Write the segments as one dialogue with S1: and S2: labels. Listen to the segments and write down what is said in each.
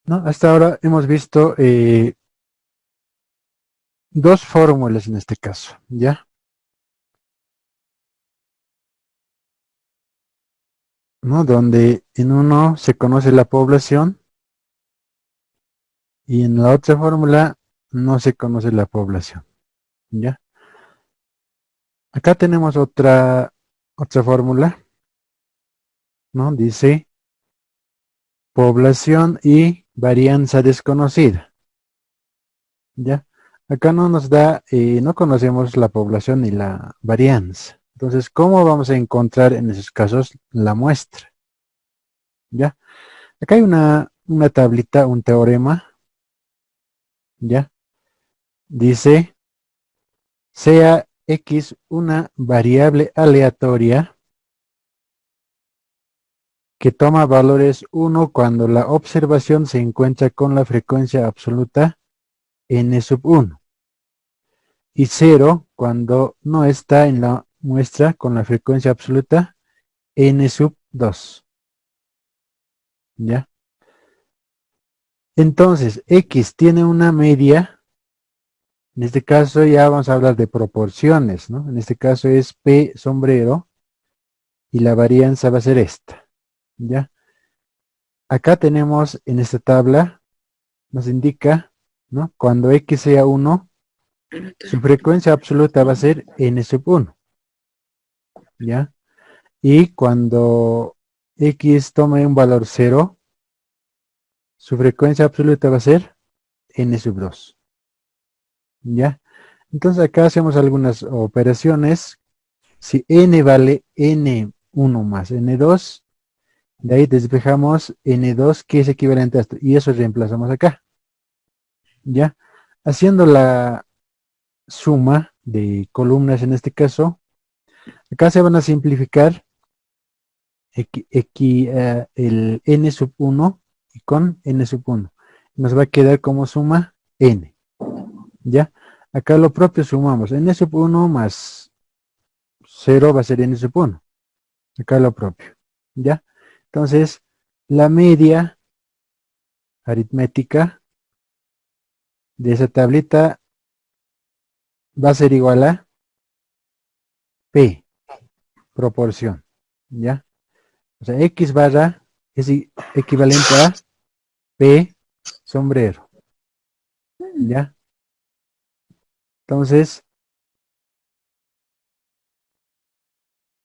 S1: ¿no? Hasta ahora hemos visto dos fórmulas en este caso, ¿ya? ¿No? Donde en uno se conoce la población y en la otra fórmula no se conoce la población, ¿ya? Acá tenemos otra fórmula, ¿no? Dice población y varianza desconocida, ¿ya? Acá no nos da, no conocemos la población ni la varianza. Entonces, ¿cómo vamos a encontrar en esos casos la muestra? ¿Ya? Acá hay una tablita, un teorema, ¿ya? Dice, sea X una variable aleatoria que toma valores 1 cuando la observación se encuentra con la frecuencia absoluta n sub 1 y 0 cuando no está en la muestra con la frecuencia absoluta n sub 2, ¿ya? Entonces, X tiene una media, en este caso ya vamos a hablar de proporciones, ¿no? En este caso es P sombrero y la varianza va a ser esta, ¿ya? Acá tenemos en esta tabla, nos indica, ¿no? Cuando X sea 1, su frecuencia absoluta va a ser n sub 1, ¿ya? Y cuando X tome un valor 0, su frecuencia absoluta va a ser n sub 2, ¿ya? Entonces acá hacemos algunas operaciones. Si n vale n1 más n2, de ahí despejamos n2 que es equivalente a esto, y eso reemplazamos acá, ¿ya? Haciendo la suma de columnas en este caso, acá se van a simplificar el n sub 1 y con n sub 1. Nos va a quedar como suma n, ¿ya? Acá lo propio sumamos, n sub 1 más 0 va a ser n sub 1. Acá lo propio, ¿ya? Entonces, la media aritmética de esa tablita va a ser igual a P, proporción, ¿ya? O sea, X barra es equivalente a P sombrero, ¿ya? Entonces,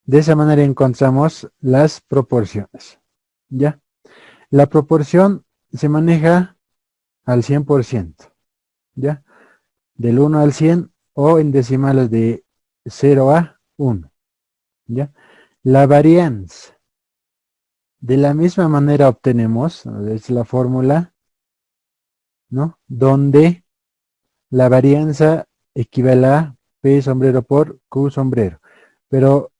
S1: de esa manera encontramos las proporciones, ¿ya? La proporción se maneja al 100%, ¿ya? Del 1 al 100 o en decimales de 0 a 1, ¿ya? La varianza, de la misma manera obtenemos, es la fórmula, ¿no? Donde la varianza equivale a P sombrero por Q sombrero. Pero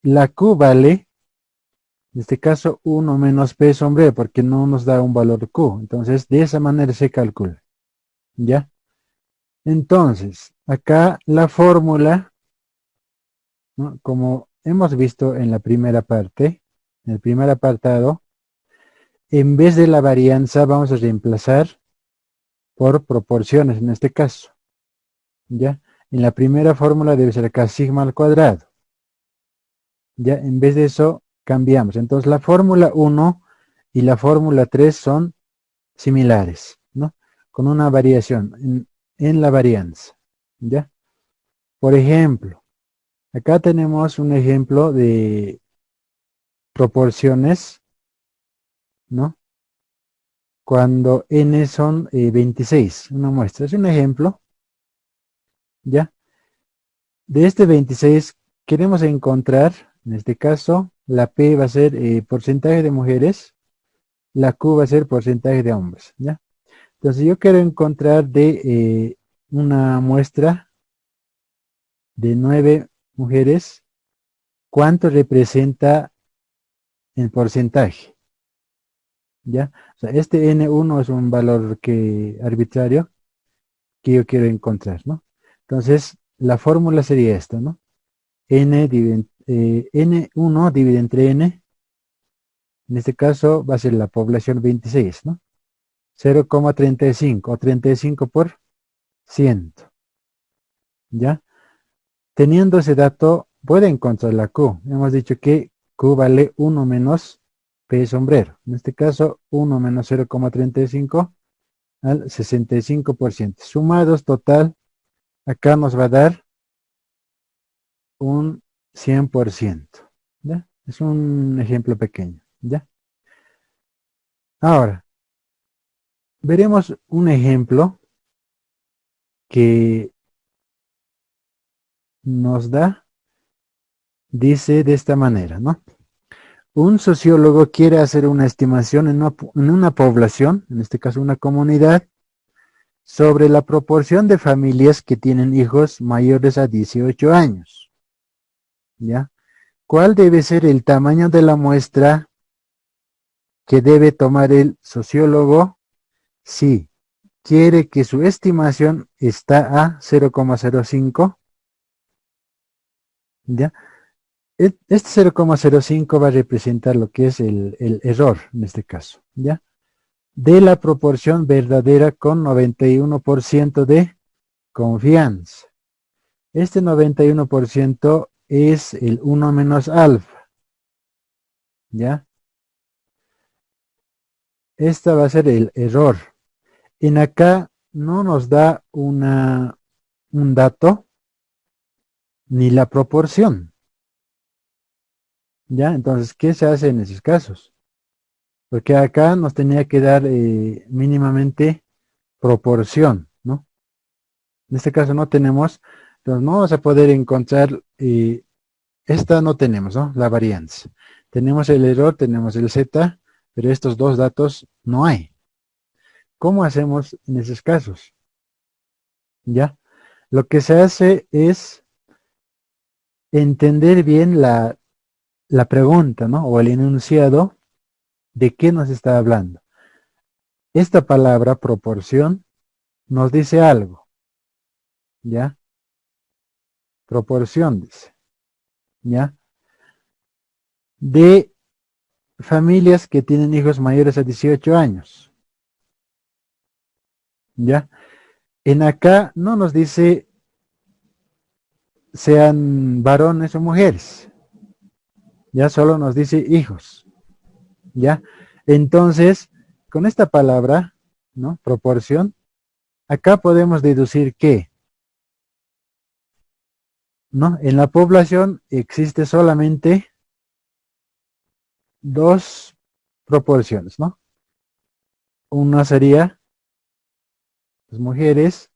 S1: la Q vale, en este caso, 1 menos P sombrero, porque no nos da un valor Q. Entonces, de esa manera se calcula, ¿ya? Entonces, acá la fórmula, ¿no? Como hemos visto en la primera parte, en el primer apartado, en vez de la varianza vamos a reemplazar por proporciones en este caso, ¿ya? En la primera fórmula debe ser acá sigma al cuadrado, ¿ya? En vez de eso cambiamos. Entonces la fórmula 1 y la fórmula 3 son similares, ¿no? Con una variación en la varianza, ¿ya? Por ejemplo, acá tenemos un ejemplo de proporciones, ¿no? Cuando n son 26, una muestra. Es un ejemplo, ¿ya? De este 26 queremos encontrar, en este caso, la P va a ser porcentaje de mujeres, la Q va a ser porcentaje de hombres, ¿ya? Entonces yo quiero encontrar de una muestra de 9 mujeres, ¿cuánto representa el porcentaje? ¿Ya? O sea, este N1 es un valor arbitrario que yo quiero encontrar, ¿no? Entonces, la fórmula sería esta, ¿no? N1 divide entre N, en este caso va a ser la población 26, ¿no? 0,35 o 35%. ¿Ya? Teniendo ese dato, puede encontrar la Q. Hemos dicho que Q vale 1 menos P sombrero. En este caso, 1 menos 0,35 al 65%. Sumados total, acá nos va a dar un 100%. ¿Ya? Es un ejemplo pequeño. ¿Ya? Ahora, veremos un ejemplo que nos da, dice de esta manera, ¿no? Un sociólogo quiere hacer una estimación en una población, en este caso una comunidad, sobre la proporción de familias que tienen hijos mayores a 18 años. ¿Ya? ¿Cuál debe ser el tamaño de la muestra que debe tomar el sociólogo si quiere que su estimación está a 0,05? ¿Ya? Este 0,05 va a representar lo que es el error en este caso, ¿ya? De la proporción verdadera con 91% de confianza. Este 91% es el 1 menos alfa, ¿ya? Esta va a ser el error. En acá no nos da un dato ni la proporción, ¿ya? Entonces, ¿qué se hace en esos casos? Porque acá nos tenía que dar mínimamente proporción, ¿no? En este caso no tenemos, entonces no vamos a poder encontrar, esta no tenemos, ¿no? La varianza. Tenemos el error, tenemos el Z, pero estos dos datos no hay. ¿Cómo hacemos en esos casos? ¿Ya? Lo que se hace es entender bien la pregunta, ¿no? O el enunciado de qué nos está hablando. Esta palabra proporción nos dice algo, ¿ya? Proporción dice, ¿ya? De familias que tienen hijos mayores a 18 años, ¿ya? En acá no nos dice sean varones o mujeres, ya solo nos dice hijos, ¿ya? Entonces, con esta palabra, ¿no? Proporción, acá podemos deducir que, ¿no? En la población existe solamente dos proporciones, ¿no? Una sería las mujeres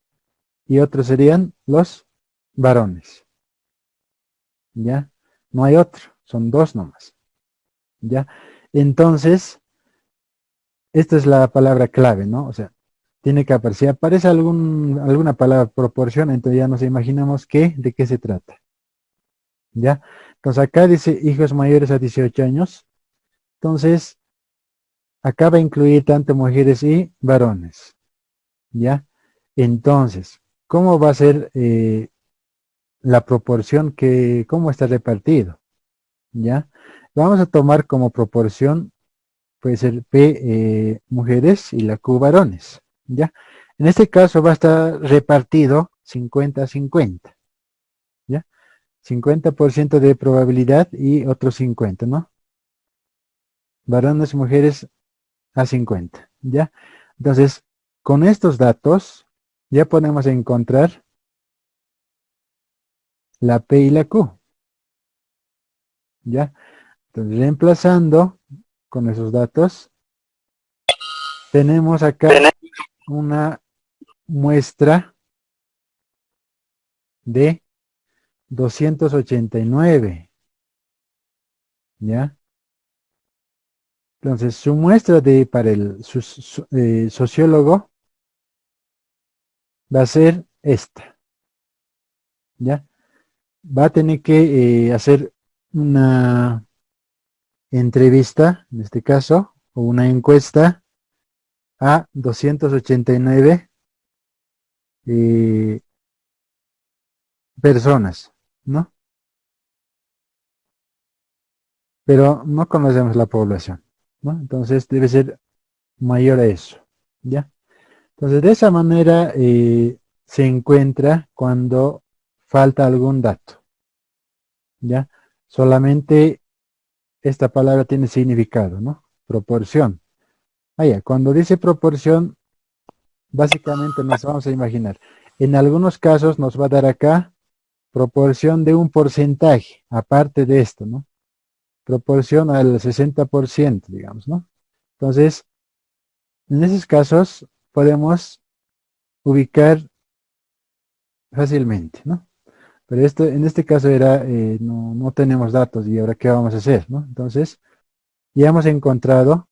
S1: y otro serían los varones, ¿ya? No hay otro, son dos nomás, ¿ya? Entonces, esta es la palabra clave, ¿no? O sea, tiene que aparecer. Si aparece alguna palabra proporción, entonces ya nos imaginamos de qué se trata, ¿ya? Entonces acá dice hijos mayores a 18 años, entonces acá va a incluir tanto mujeres y varones, ¿ya? Entonces, ¿cómo va a ser la proporción cómo está repartido? ¿Ya? Vamos a tomar como proporción, puede ser P mujeres y la Q varones, ¿ya? En este caso va a estar repartido 50-50, ¿ya? 50% de probabilidad y otro 50, ¿no? Varones y mujeres a 50, ¿ya? Entonces, con estos datos ya podemos encontrar la P y la Q, ¿ya? Entonces, reemplazando con esos datos, tenemos acá una muestra de 289, ¿ya? Entonces, su muestra para el sociólogo va a ser esta, ¿ya? Va a tener que hacer una entrevista, en este caso, o una encuesta a 289 eh, personas, ¿no? Pero no conocemos la población, ¿no? Entonces debe ser mayor a eso, ¿Ya? Entonces, de esa manera se encuentra cuando falta algún dato, ¿ya? Solamente esta palabra tiene significado, ¿no? Proporción. Cuando dice proporción, básicamente nos vamos a imaginar. En algunos casos nos va a dar acá proporción de un porcentaje, aparte de esto, ¿no? Proporción al 60%, digamos, ¿no? Entonces, en esos casos podemos ubicar fácilmente, ¿no? Pero esto, en este caso era, no tenemos datos y ahora qué vamos a hacer, ¿no? Entonces, ya hemos encontrado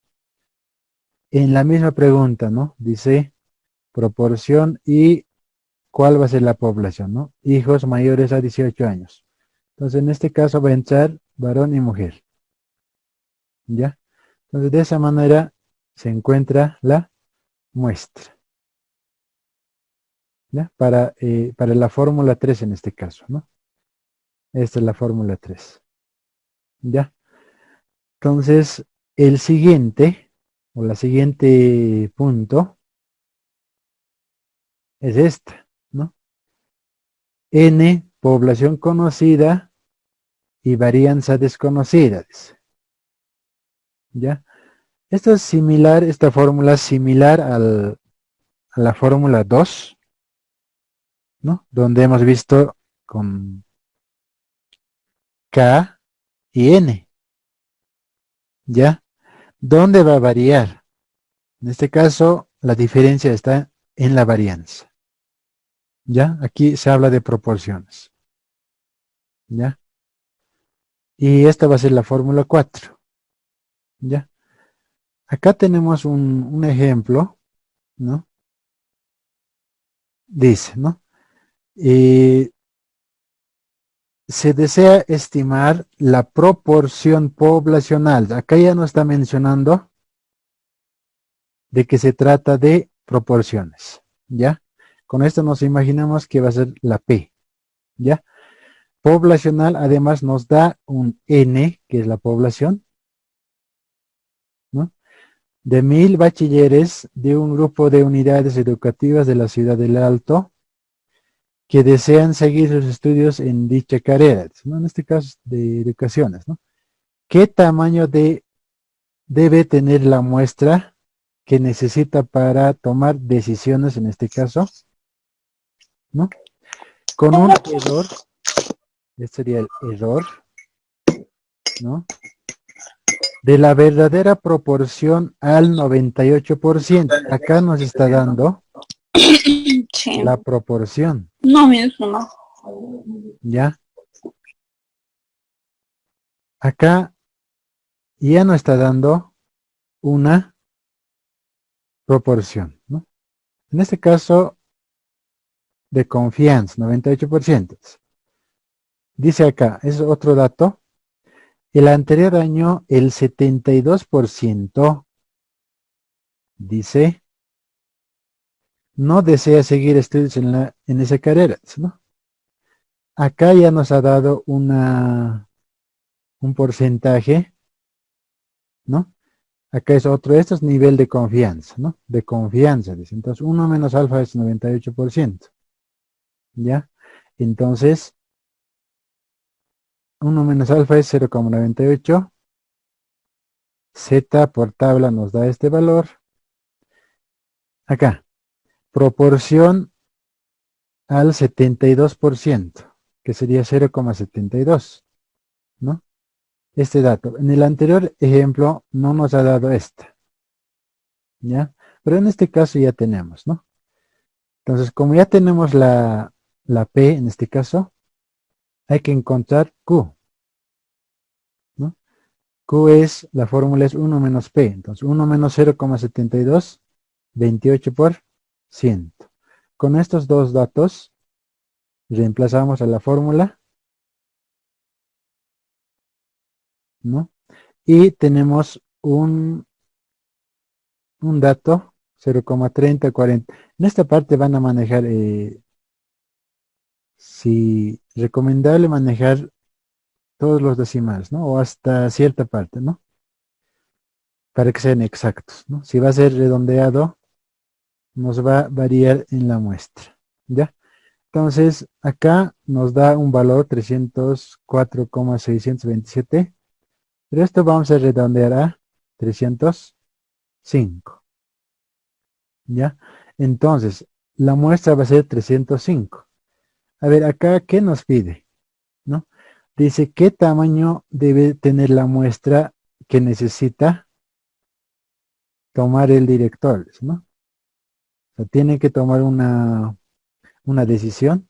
S1: en la misma pregunta, ¿no? Dice proporción y cuál va a ser la población, ¿no? Hijos mayores a 18 años. Entonces, en este caso va a entrar varón y mujer, ¿ya? Entonces, de esa manera se encuentra la muestra, ¿ya? Para la fórmula 3 en este caso, ¿no? Esta es la fórmula 3, ¿ya? Entonces, el siguiente, o la siguiente punto, es esta, ¿no? N, población conocida y varianza desconocida, dice, ¿ya? Esto es similar, esta fórmula es similar a la fórmula 2, ¿no? Donde hemos visto con K y N, ¿ya? ¿Dónde va a variar? En este caso, la diferencia está en la varianza, ¿ya? Aquí se habla de proporciones, ¿ya? Y esta va a ser la fórmula 4, ¿ya? Acá tenemos un ejemplo, ¿no? Dice, ¿no? Eh, se desea estimar la proporción poblacional. Acá ya no está mencionando de que se trata de proporciones, ¿ya? Con esto nos imaginamos que va a ser la P, ¿ya? Poblacional además nos da un N, que es la población, ¿no? De 1000 bachilleres de un grupo de unidades educativas de la ciudad del Alto que desean seguir sus estudios en dicha carrera, ¿no? En este caso de educaciones, ¿no? ¿Qué tamaño debe tener la muestra que necesita para tomar decisiones en este caso, ¿no? Con un error, este sería el error, ¿no? De la verdadera proporción al 98%. Acá nos está dando
S2: Sí.
S1: la proporción,
S2: No, mismo no.
S1: ¿ya? Acá ya nos está dando una proporción, ¿no? En este caso, de confianza, 98%. Dice acá, es otro dato, el anterior año el 72% dice no desea seguir estudios en esa carrera, ¿no? Acá ya nos ha dado un porcentaje, ¿no? Acá es otro, esto es nivel de confianza, ¿no? De confianza, dice. Entonces, 1 menos alfa es 98%, ¿ya? Entonces, 1 menos alfa es 0,98. Z por tabla nos da este valor. Acá, proporción al 72%, que sería 0,72, ¿no? Este dato. En el anterior ejemplo no nos ha dado esta, ¿ya? Pero en este caso ya tenemos, ¿no? Entonces, como ya tenemos la P en este caso, hay que encontrar Q, ¿no? Q es, la fórmula es 1 menos P, entonces 1 menos 0,72, 28%. Con estos dos datos, reemplazamos a la fórmula, ¿no? Y tenemos un dato, 0,3040. En esta parte van a manejar, si recomendable manejar todos los decimales, ¿no? O hasta cierta parte, ¿no? Para que sean exactos, ¿no? Si va a ser redondeado, nos va a variar en la muestra, ¿ya? Entonces, acá nos da un valor 304,627, pero esto vamos a redondear a 305, ¿ya? Entonces, la muestra va a ser 305. A ver, acá, ¿qué nos pide? ¿No? Dice, ¿qué tamaño debe tener la muestra que necesita tomar el director? ¿No? O sea, tiene que tomar una decisión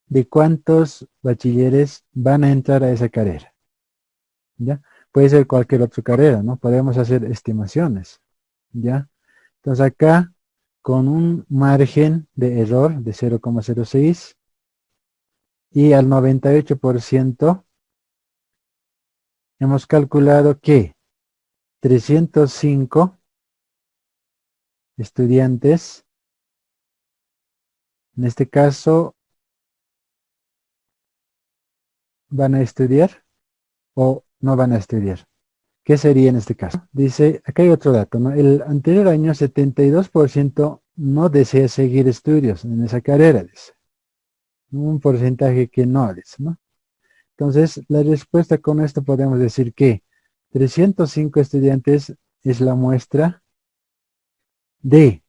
S1: de cuántos bachilleres van a entrar a esa carrera, ¿ya? Puede ser cualquier otra carrera, ¿no? Podemos hacer estimaciones, ¿ya? Entonces acá, con un margen de error de 0,06 y al 98%, hemos calculado que 305 estudiantes, en este caso, van a estudiar o no van a estudiar. ¿Qué sería en este caso? Dice, acá hay otro dato, ¿no? El anterior año 72% no desea seguir estudios en esa carrera, dice. Un porcentaje que no, dice, ¿no? Entonces, la respuesta con esto podemos decir que 305 estudiantes es la muestra de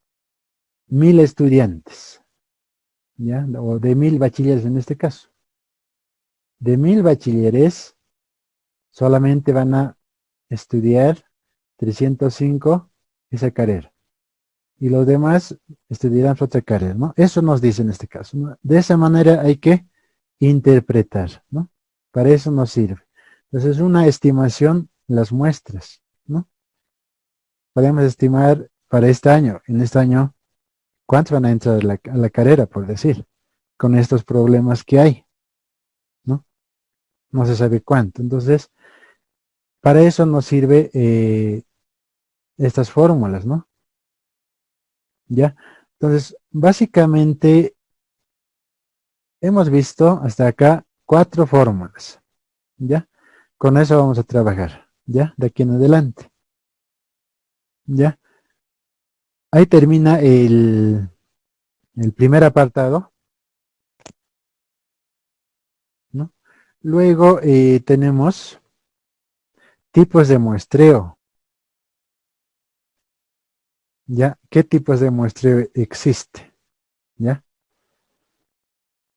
S1: 1000 estudiantes, ¿ya? O de 1000 bachilleres en este caso. De 1000 bachilleres, solamente van a estudiar 305 esa carrera. Y los demás estudiarán otra carrera, ¿no? Eso nos dice en este caso, ¿no? De esa manera hay que interpretar, ¿no? Para eso nos sirve. Entonces, una estimación, las muestras, ¿no? Podemos estimar para este año, en este año, cuántos van a entrar a la carrera, por decir, con estos problemas que hay, ¿no? No se sabe cuánto. Entonces, para eso nos sirve estas fórmulas, ¿no? ¿Ya? Entonces, básicamente hemos visto hasta acá 4 fórmulas, ¿ya? Con eso vamos a trabajar, ¿ya? De aquí en adelante, ¿ya? Ahí termina el primer apartado, ¿no? Luego tenemos tipos de muestreo, ¿ya? ¿Qué tipos de muestreo existe? ¿Ya?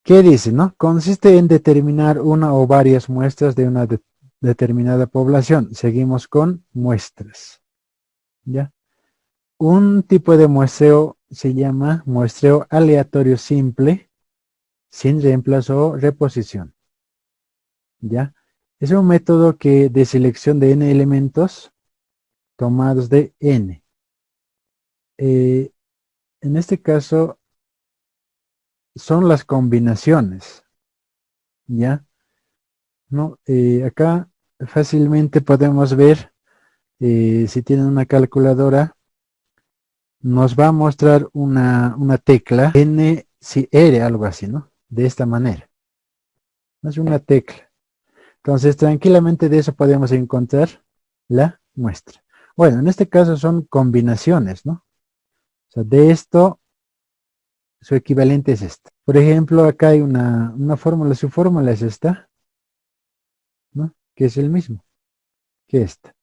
S1: ¿Qué dice, no? Consiste en determinar una o varias muestras de una determinada población. Seguimos con muestras, ¿ya? Un tipo de muestreo se llama muestreo aleatorio simple, sin reemplazo o reposición, ¿ya? Es un método de selección de n elementos tomados de n. En este caso son las combinaciones, ¿ya? ¿No? Acá fácilmente podemos ver, si tienen una calculadora, nos va a mostrar una tecla N, si R, algo así, ¿no? De esta manera. Es una tecla. Entonces, tranquilamente de eso podemos encontrar la muestra. Bueno, en este caso son combinaciones, ¿no? O sea, de esto, su equivalente es esta. Por ejemplo, acá hay una fórmula, su fórmula es esta, ¿no? Que es el mismo que esta.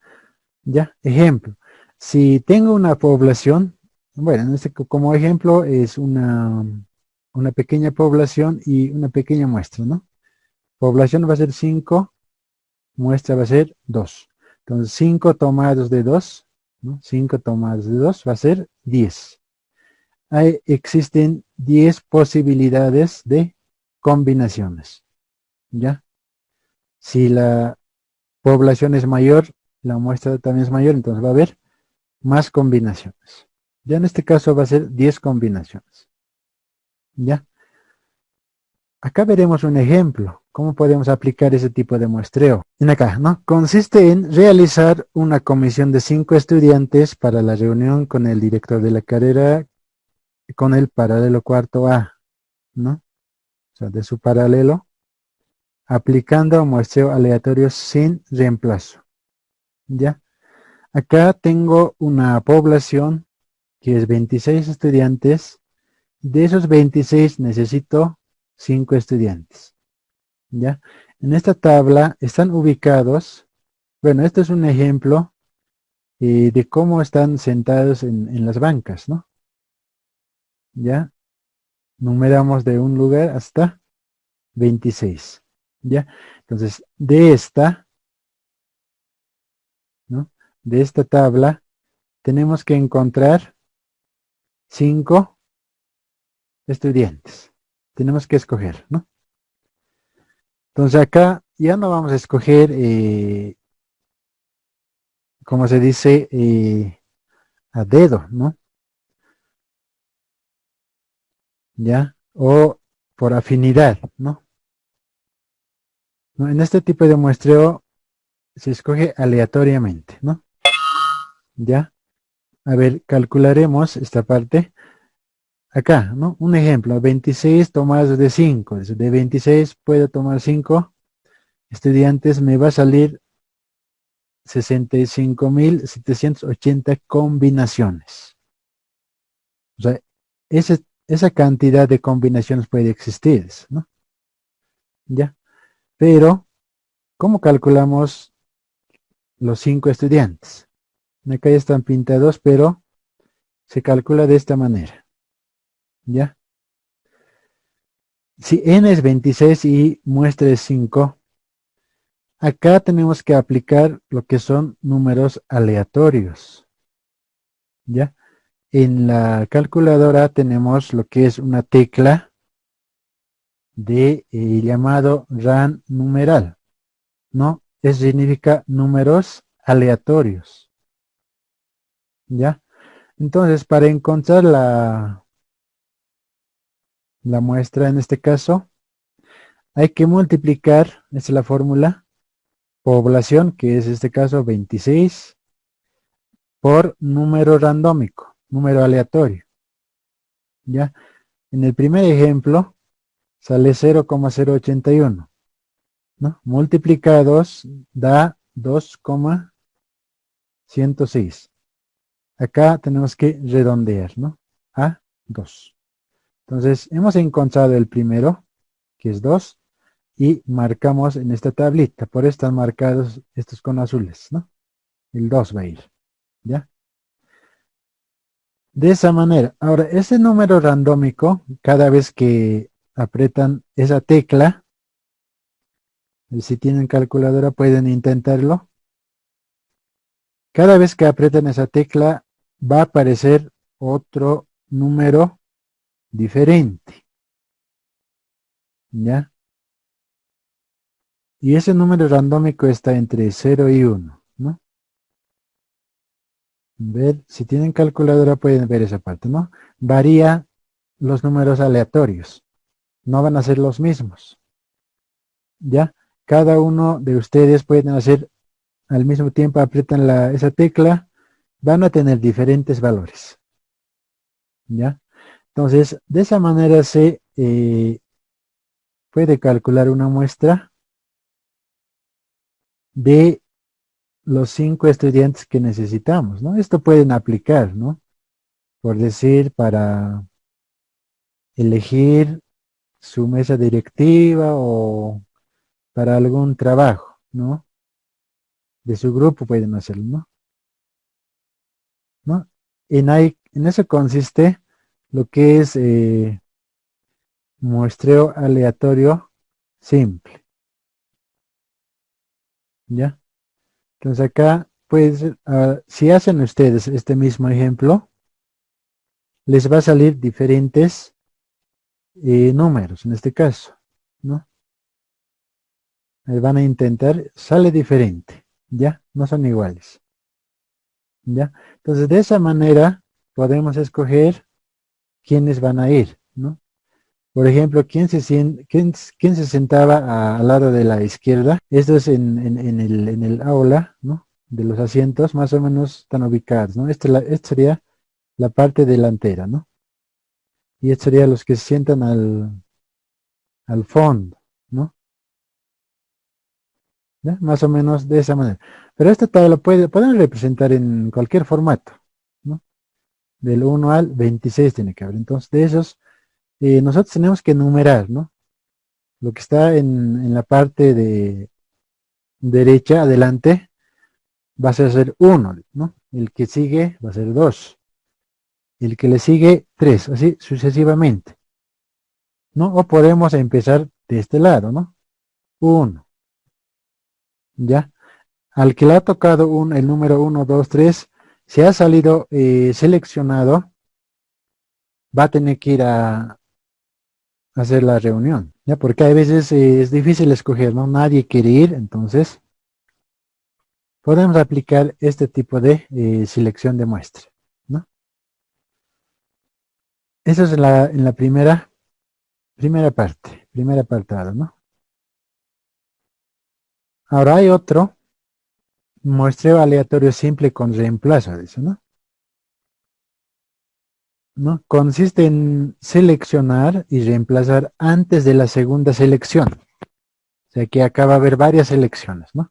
S1: Ya, ejemplo. Si tengo una población, bueno, en este, como ejemplo es una pequeña población y una pequeña muestra, ¿no? Población va a ser 5, muestra va a ser 2. Entonces 5 tomados de 2, ¿no? 5 tomados de 2 va a ser 10. Ahí existen 10 posibilidades de combinaciones, ¿ya? Si la población es mayor, la muestra también es mayor, entonces va a haber más combinaciones. Ya en este caso va a ser 10 combinaciones. ¿Ya? Acá veremos un ejemplo. ¿Cómo podemos aplicar ese tipo de muestreo? En acá, ¿no? Consiste en realizar una comisión de 5 estudiantes para la reunión con el director de la carrera con el paralelo cuarto A, ¿no? O sea, de su paralelo, aplicando muestreo aleatorio sin reemplazo. ¿Ya? Acá tengo una población que es 26 estudiantes. De esos 26 necesito 5 estudiantes. ¿Ya? En esta tabla están ubicados, bueno, este es un ejemplo de cómo están sentados en las bancas, ¿no? ¿Ya? Numeramos de un lugar hasta 26. ¿Ya? Entonces, de esta, ¿no? De esta tabla tenemos que encontrar 5 estudiantes. Tenemos que escoger, ¿no? Entonces acá ya no vamos a escoger, como se dice, a dedo, ¿no? ¿Ya? O por afinidad, ¿no? ¿No? En este tipo de muestreo se escoge aleatoriamente, ¿no? ¿Ya? A ver, calcularemos esta parte. Acá, ¿no? Un ejemplo, 26 tomadas de 5. De 26 puedo tomar 5 estudiantes, me va a salir 65.780 combinaciones. O sea, esa cantidad de combinaciones puede existir, ¿no? ¿Ya? Pero, ¿cómo calculamos los 5 estudiantes? Acá ya están pintados, pero se calcula de esta manera. ¿Ya? Si n es 26 y muestra es 5, acá tenemos que aplicar lo que son números aleatorios. ¿Ya? En la calculadora tenemos lo que es una tecla de llamado RAN numeral, ¿no? Eso significa números aleatorios. ¿Ya? Entonces, para encontrar la muestra en este caso, hay que multiplicar, esta es la fórmula, población, que es este caso 26, por número randómico, número aleatorio. ¿Ya? En el primer ejemplo sale 0,081, ¿no? Multiplicados da 2,106. Acá tenemos que redondear, ¿no? A 2. Entonces, hemos encontrado el primero, que es 2, y marcamos en esta tablita. Por eso están marcados estos con azules, ¿no? El 2 va a ir, ¿ya? De esa manera. Ahora, ese número randómico, cada vez que apretan esa tecla, si tienen calculadora pueden intentarlo. Cada vez que apretan esa tecla, va a aparecer otro número diferente, ¿ya? Y ese número randómico está entre 0 y 1, ¿no? Ver, si tienen calculadora pueden ver esa parte, ¿no? Varía los números aleatorios, no van a ser los mismos, ¿ya? Cada uno de ustedes pueden hacer al mismo tiempo, aprietan esa tecla, van a tener diferentes valores, ¿ya? Entonces, de esa manera se puede calcular una muestra de los 5 estudiantes que necesitamos, ¿no? Esto pueden aplicar, ¿no? Por decir, para elegir su mesa directiva o para algún trabajo, ¿no? De su grupo pueden hacerlo, ¿no? ¿No? En eso consiste lo que es muestreo aleatorio simple, ¿ya? Entonces acá, pues, si hacen ustedes este mismo ejemplo, les va a salir diferentes números, en este caso, ¿no? Van a intentar, sale diferente, ¿ya? No son iguales, ¿ya? Entonces, de esa manera podemos escoger quiénes van a ir, ¿no? Por ejemplo, quién se sentaba al lado de la izquierda? Esto es en el aula, ¿no? De los asientos, más o menos están ubicados, ¿no? Esta sería la parte delantera, ¿no? Y estos serían los que se sientan al fondo, ¿no? ¿Ya? Más o menos de esa manera. Pero esta tabla pueden representar en cualquier formato, ¿no? Del 1 al 26 tiene que haber. Entonces, de esos, nosotros tenemos que numerar, ¿no? Lo que está en la parte de derecha, adelante, va a ser 1, ¿no? El que sigue va a ser 2. El que le sigue 3, así sucesivamente, ¿no? O podemos empezar de este lado, ¿no? 1, ¿ya? Al que le ha tocado el número 1, 2, 3, se ha salido seleccionado, va a tener que ir a hacer la reunión, ¿ya? Porque a veces es difícil escoger, ¿no? Nadie quiere ir, entonces podemos aplicar este tipo de selección de muestra, ¿no? Eso es en la primera parte, primer apartado, ¿no? Ahora hay otro, muestreo aleatorio simple con reemplazo, dice, ¿no? ¿No? Consiste en seleccionar y reemplazar antes de la segunda selección. O sea que acá va a haber varias selecciones, ¿no?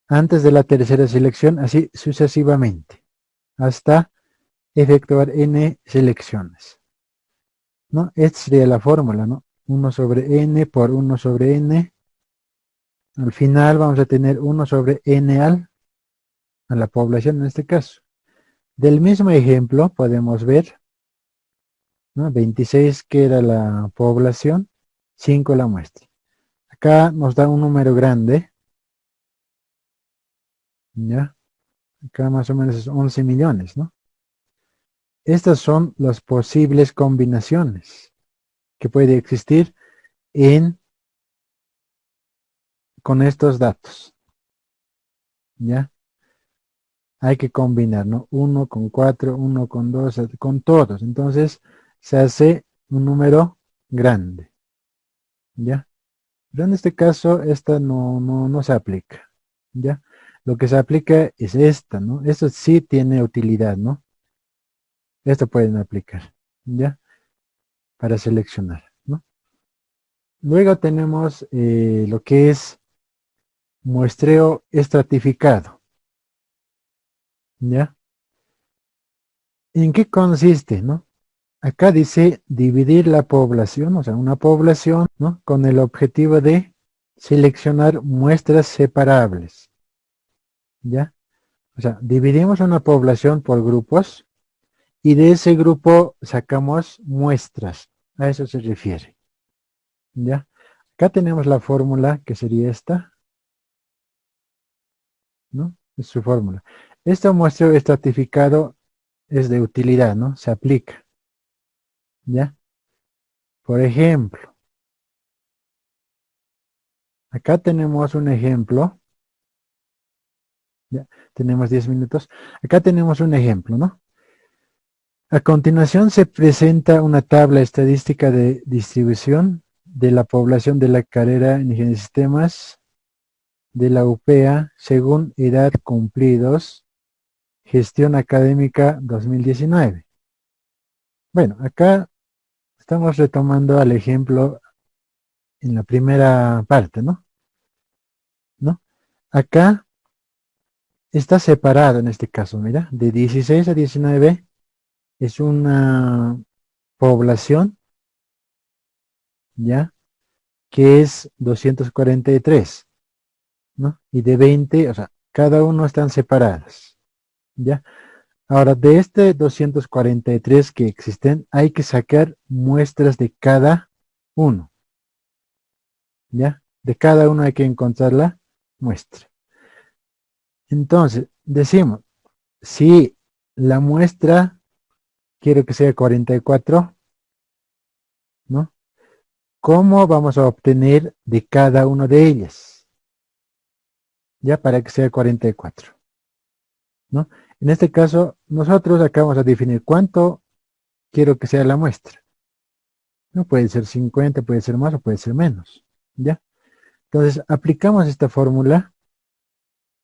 S1: Antes de la tercera selección, así sucesivamente, hasta efectuar n selecciones, ¿no? Esta sería la fórmula, ¿no? 1 sobre n por 1 sobre n. Al final vamos a tener 1 sobre n a la población en este caso. Del mismo ejemplo podemos ver, ¿no? 26 que era la población, 5 la muestra. Acá nos da un número grande, ¿ya? Acá más o menos es 11 millones, ¿no? Estas son las posibles combinaciones que puede existir con estos datos, ¿ya? Hay que combinar, ¿no? 1 con 4, 1 con 2, con todos. Entonces se hace un número grande, ¿ya? Pero en este caso, esta no se aplica, ¿ya? Lo que se aplica es esta, ¿no? Esto sí tiene utilidad, ¿no? Esto pueden aplicar, ¿ya? Para seleccionar, ¿no? Luego tenemos lo que es muestreo estratificado, ¿ya? ¿En qué consiste, no? Acá dice dividir la población, o sea, una población, ¿no? Con el objetivo de seleccionar muestras separables, ¿ya? O sea, dividimos una población por grupos y de ese grupo sacamos muestras. A eso se refiere, ¿ya? Acá tenemos la fórmula que sería esta, ¿no? Es su fórmula. Este muestreo estratificado es de utilidad, ¿no? Se aplica, ¿ya? Por ejemplo, acá tenemos un ejemplo, ya tenemos 10 minutos. Acá tenemos un ejemplo, ¿no? A continuación se presenta una tabla estadística de distribución de la población de la carrera en Ingeniería de Sistemas de la UPEA según edad cumplidos, gestión académica 2019. Bueno, acá estamos retomando al ejemplo en la primera parte, ¿no? ¿No? Acá está separado en este caso, mira, de 16 a 19 es una población, ¿ya? Que es 243, ¿no? Y de 20, o sea, cada uno están separadas, ¿ya? Ahora, de este 243 que existen, hay que sacar muestras de cada uno, ¿ya? De cada uno hay que encontrar la muestra. Entonces, decimos, si la muestra quiero que sea 44, ¿no? ¿Cómo vamos a obtener de cada una de ellas? Ya para que sea 44, ¿no? En este caso, nosotros acá vamos a definir cuánto quiero que sea la muestra. No puede ser 50, puede ser más o puede ser menos, ¿ya? Entonces, aplicamos esta fórmula,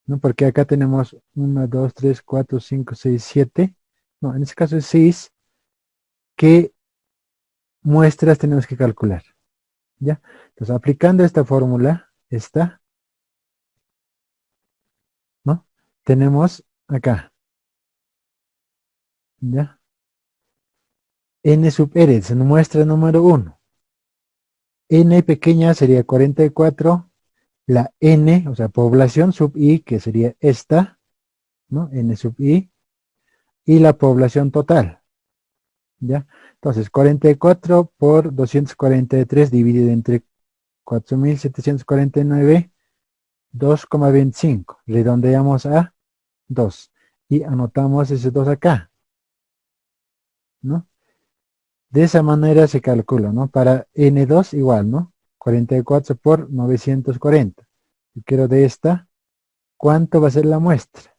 S1: ¿no? Porque acá tenemos 1, 2, 3, 4, 5, 6, 7. No, en este caso es 6. ¿Qué muestras tenemos que calcular? ¿Ya? Entonces, aplicando esta fórmula, esta, ¿no? Tenemos acá ¿Ya? N sub R es muestra número 1. N pequeña sería 44. La N, o sea, población sub I, que sería esta, ¿no? N sub I. Y la población total. ¿Ya? Entonces, 44 por 243 dividido entre 4.749, 2,25. Redondeamos a 2. Y anotamos ese 2 acá, ¿no? De esa manera se calcula, ¿no? Para N2 igual, ¿no? 44 por 940. Y quiero de esta, ¿cuánto va a ser la muestra?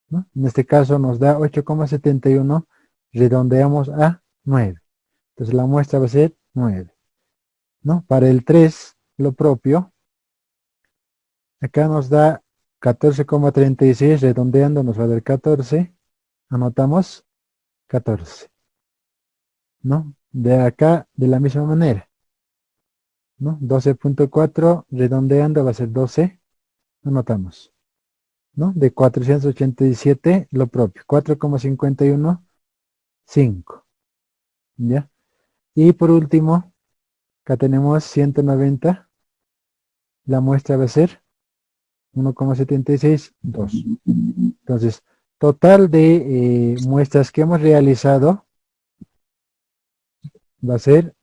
S1: ¿No? En este caso nos da 8,71, redondeamos a 9. Entonces la muestra va a ser 9. ¿No? Para el 3, lo propio, acá nos da 14,36, redondeando nos va a dar 14, anotamos 14. ¿No? De acá, de la misma manera, ¿no? 12,4, redondeando va a ser 12, anotamos, ¿no? De 487, lo propio, 4,51, 5, ¿ya? Y por último, acá tenemos 190, la muestra va a ser 1,76, 2. Entonces, total de muestras que hemos realizado va a ser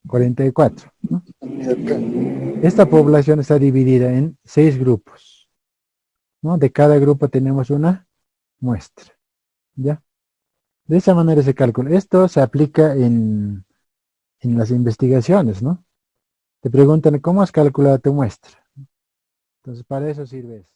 S1: 44, ¿no? Esta población está dividida en 6 grupos, ¿no? De cada grupo tenemos una muestra, ¿ya? De esa manera se calcula. Esto se aplica en las investigaciones, ¿no? Te preguntan, ¿cómo has calculado tu muestra? Entonces, para eso sirve eso.